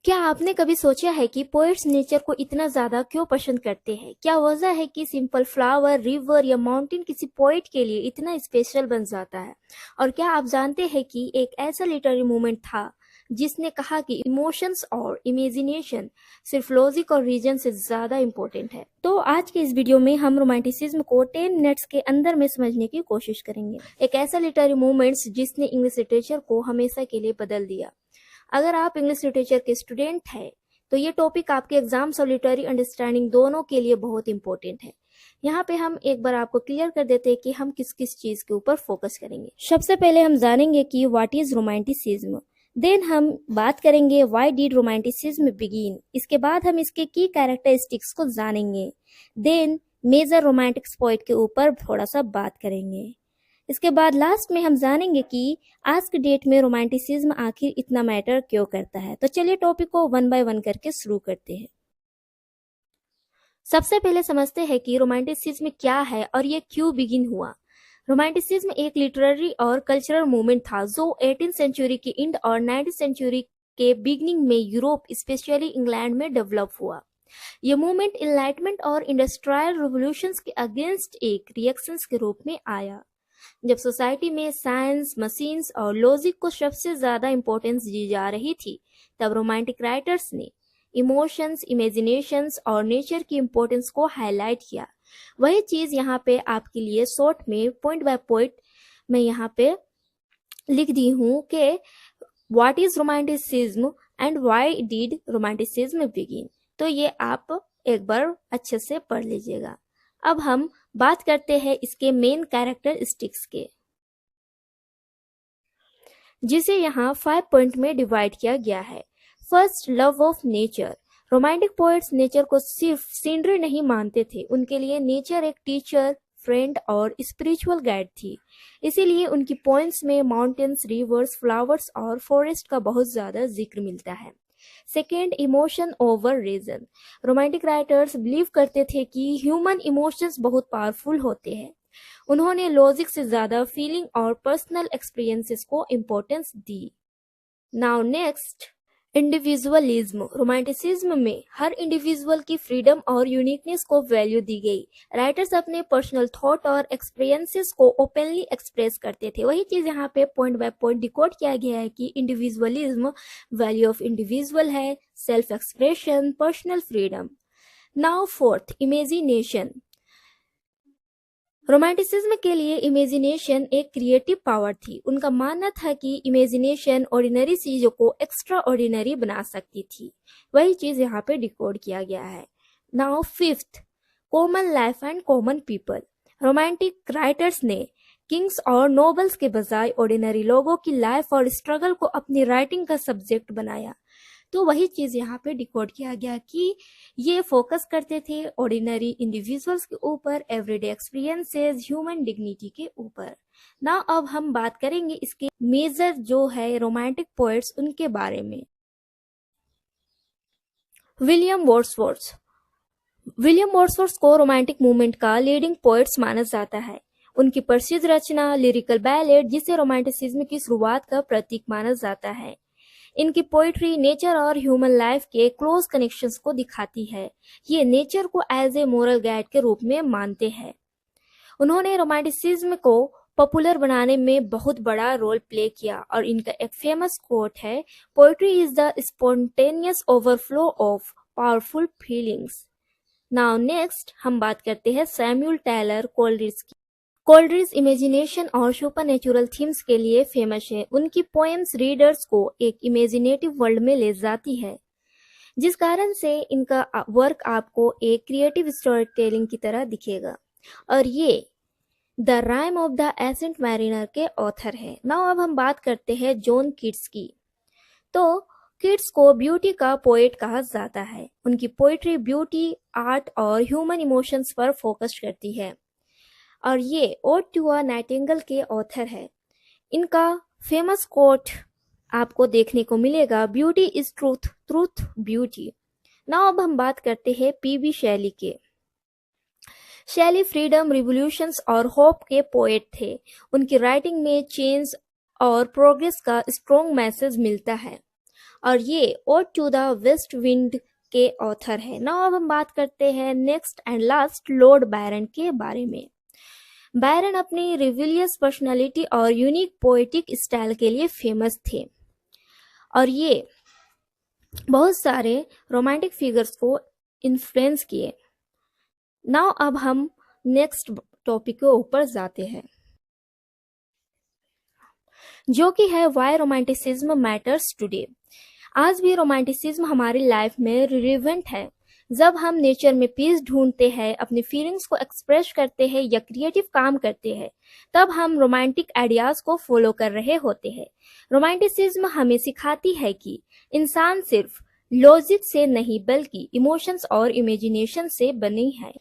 क्या आपने कभी सोचा है कि पोएट्स नेचर को इतना ज्यादा क्यों पसंद करते हैं? क्या वजह है कि सिंपल फ्लावर, रिवर या माउंटेन किसी पोएट के लिए इतना स्पेशल बन जाता है? और क्या आप जानते हैं कि एक ऐसा लिटरेरी मूवमेंट था जिसने कहा कि इमोशंस और इमेजिनेशन सिर्फ लॉजिक और रीजन से ज्यादा इम्पोर्टेंट है? तो आज के इस वीडियो में हम रोमांटिसिज्म को 10 मिनट्स के अंदर में समझने की कोशिश करेंगे। एक ऐसा लिटरेरी मूवमेंट जिसने इंग्लिश लिटरेचर को हमेशा के लिए बदल दिया। अगर आप इंग्लिश लिटरेचर के स्टूडेंट हैं तो ये टॉपिक आपके एग्जाम्स और लिटरेरी अंडरस्टैंडिंग दोनों के लिए बहुत इंपॉर्टेंट है। यहाँ पे हम एक बार आपको क्लियर कर देते हैं कि हम किस किस चीज के ऊपर फोकस करेंगे। सबसे पहले हम जानेंगे कि व्हाट इज रोमांटिसिज्म। देन हम बात करेंगे व्हाई डिड रोमांटिसिज्म बिगिन। इसके बाद हम इसके की कैरेक्टरिस्टिक्स को जानेंगे। देन मेजर रोमांटिक पोएट के ऊपर थोड़ा सा बात करेंगे। इसके बाद लास्ट में हम जानेंगे कि आज के डेट में रोमांटिसिज्म आखिर इतना मैटर क्यों करता है। तो चलिए टॉपिक को वन बाय वन करके शुरू करते हैं। सबसे पहले समझते हैं कि रोमांटिसिज्म क्या है और ये क्यों बिगिन हुआ। रोमांटिसिज्म एक लिटरेरी और कल्चरल मूवमेंट था जो 18th सेंचुरी के एंड और 19th सेंचुरी के बिगिनिंग में यूरोप स्पेशली इंग्लैंड में डेवलप हुआ। यह मूवमेंट इनलाइटमेंट और इंडस्ट्रियल रिवोल्यूशंस के अगेंस्ट एक रिएक्शंस के रूप में आया। जब सोसाइटी में साइंस, मशीन्स और लॉजिक को सबसे ज्यादा इंपॉर्टेंस दी जा रही थी, तब रोमांटिक राइटर्स ने इमोशंस, इमेजिनेशंस और नेचर की इंपॉर्टेंस को हाईलाइट किया। वही चीज यहाँ पे आपके लिए शॉर्ट में पॉइंट बाय पॉइंट मैं यहाँ पे लिख दी हूँ कि what is romanticism and why did romanticism begin. तो ये आप एक बार अच्छे से पढ़ लीजिएगा। अब हम बात करते हैं इसके मेन कैरेक्टरिस्टिक्स के, जिसे यहाँ 5 पॉइंट में डिवाइड किया गया है। First, love of nature. Romantic poets nature को सिर्फ सीनरी नहीं मानते थे, उनके लिए नेचर एक टीचर, फ्रेंड और स्पिरिचुअल गाइड थी। इसीलिए उनकी पोएम्स में माउंटेन्स, रिवर्स, फ्लावर्स और फॉरेस्ट का बहुत ज्यादा जिक्र मिलता है। Second, emotion over reason. Romantic writers believe करते थे कि ह्यूमन इमोशंस बहुत पावरफुल होते हैं। उन्होंने लॉजिक से ज्यादा फीलिंग और पर्सनल एक्सपीरियंसेस को इम्पोर्टेंस दी। Now next, individualism. रोमांटिसिज्म में हर इंडिविजुअल की फ्रीडम और यूनिकनेस को वैल्यू दी गई। राइटर्स अपने पर्सनल थॉट और एक्सपीरियंसेस को ओपनली एक्सप्रेस करते थे। वही चीज यहाँ पे पॉइंट बाय पॉइंट डिकोड किया गया है कि इंडिविजुअलिज्म वैल्यू ऑफ इंडिविजुअल है, self expression, personal freedom. Now fourth, imagination. Romanticism के लिए इमेजिनेशन एक क्रिएटिव पावर थी। उनका मानना था कि इमेजिनेशन ऑर्डिनरी चीजों को एक्स्ट्रा ऑर्डिनरी बना सकती थी। वही चीज यहाँ पे डिकोड किया गया है। Now fifth, common life and common people. Romantic writers ने किंग्स और नोबल्स के बजाय ऑर्डिनरी लोगों की लाइफ और स्ट्रगल को अपनी राइटिंग का सब्जेक्ट बनाया। तो वही चीज यहाँ पे डिकोड किया गया कि ये फोकस करते थे ऑर्डिनरी इंडिविजुअल्स के ऊपर, एवरीडे एक्सपीरियंसेस, ह्यूमन डिग्निटी के ऊपर। ना अब हम बात करेंगे इसके मेजर जो है रोमांटिक पोएट्स उनके बारे में। William Wordsworth. विलियम वर्ड्सवर्थ को रोमांटिक मूवमेंट का लीडिंग पोएट्स माना जाता है। उनकी प्रसिद्ध रचना लिरिकल बैलेड, जिसे रोमांटिसिज्म की शुरुआत का प्रतीक माना जाता है। इनकी पोइट्री नेचर और ह्यूमन लाइफ के क्लोज कनेक्शंस को दिखाती है। ये नेचर को एज ए मोरल गाइड के रूप में मानते हैं। उन्होंने रोमांटिसिज्म को पॉपुलर बनाने में बहुत बड़ा रोल प्ले किया और इनका एक फेमस कोट है, poetry is the spontaneous overflow of powerful feelings. Now next हम बात करते हैं सैमुअल टेलर कोलरिज की। कोलरिज इमेजिनेशन और सुपरनेचुरल थीम्स के लिए फेमस है। उनकी पोएम्स रीडर्स को एक इमेजिनेटिव वर्ल्ड में ले जाती है, जिस कारण से इनका वर्क आपको एक क्रिएटिव स्टोरी टेलिंग की तरह दिखेगा। और ये the rime of the ancient mariner के ऑथर है। नाउ अब हम बात करते हैं जॉन कीट्स की। तो कीट्स को ब्यूटी का पोएट कहा जाता है। उनकी पोएट्री ब्यूटी, आर्ट और ह्यूमन इमोशंस पर फोकस करती है और ये ओड टू अ नाइटिंगेल के ऑथर है। इनका फेमस कोट आपको देखने को मिलेगा, beauty is truth, truth beauty. Now अब हम बात करते हैं पीबी शैली के। शैली फ्रीडम, रिवॉल्यूशंस और होप के पोएट थे। उनकी राइटिंग में चेंज और प्रोग्रेस का स्ट्रॉन्ग मैसेज मिलता है और ये ode to the west wind के ऑथर है। नाउ अब हम बात करते हैं next and last Lord Byron के बारे में। बायरन अपनी रिविलियस पर्सनालिटी और यूनिक पोएटिक स्टाइल के लिए फेमस थे और ये बहुत सारे रोमांटिक फिगर्स को इन्फ्लुएंस किए। नाउ अब हम नेक्स्ट टॉपिक के ऊपर जाते हैं, जो कि है व्हाई रोमांटिसिज्म मैटर्स टुडे। आज भी रोमांटिसिज्म हमारी लाइफ में रिलेवेंट है। जब हम नेचर में पीस ढूंढते हैं, अपनी फीलिंग्स को एक्सप्रेस करते हैं या क्रिएटिव काम करते हैं, तब हम रोमांटिक आइडियाज को फॉलो कर रहे होते हैं। रोमांटिसिज्म हमें सिखाती है कि इंसान सिर्फ लॉजिक से नहीं बल्कि इमोशंस और इमेजिनेशन से बनी है।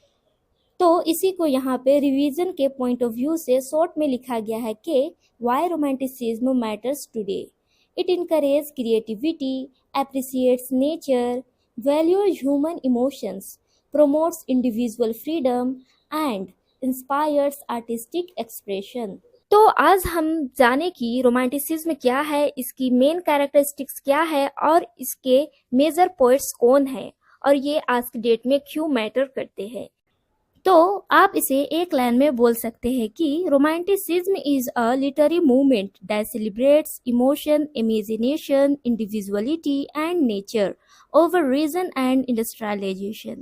तो इसी को यहाँ पे रिवीजन के पॉइंट ऑफ व्यू से शॉर्ट में लिखा गया है कि why romanticism matters today. It encourage creativity, appreciates nature, values human emotions, promotes individual freedom and inspires artistic expression। तो आज हम जाने की रोमांटिसिज्म क्या है, इसकी मेन कैरेक्टरिस्टिक्स क्या है और इसके मेजर पोएट्स कौन है और ये आज की डेट में क्यों मैटर करते हैं। तो आप इसे एक लाइन में बोल सकते हैं कि romanticism is a literary movement that celebrates emotion, imagination, individuality and nature over reason and industrialization।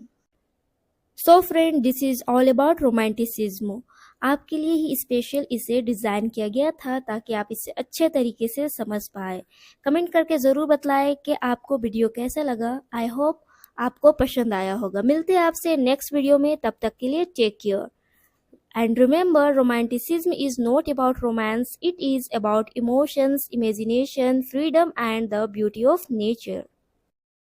So friend, this is all about romanticism। आपके लिए ही स्पेशल इसे डिज़ाइन किया गया था ताकि आप इसे अच्छे तरीके से समझ पाए। कमेंट करके ज़रूर बतलाएं कि आपको वीडियो कैसा लगा। आई होप आपको पसंद आया होगा। मिलते हैं आपसे नेक्स्ट वीडियो में, तब तक के लिए take care. And remember, romanticism is not about romance, it is about emotions, imagination, freedom and the beauty of nature।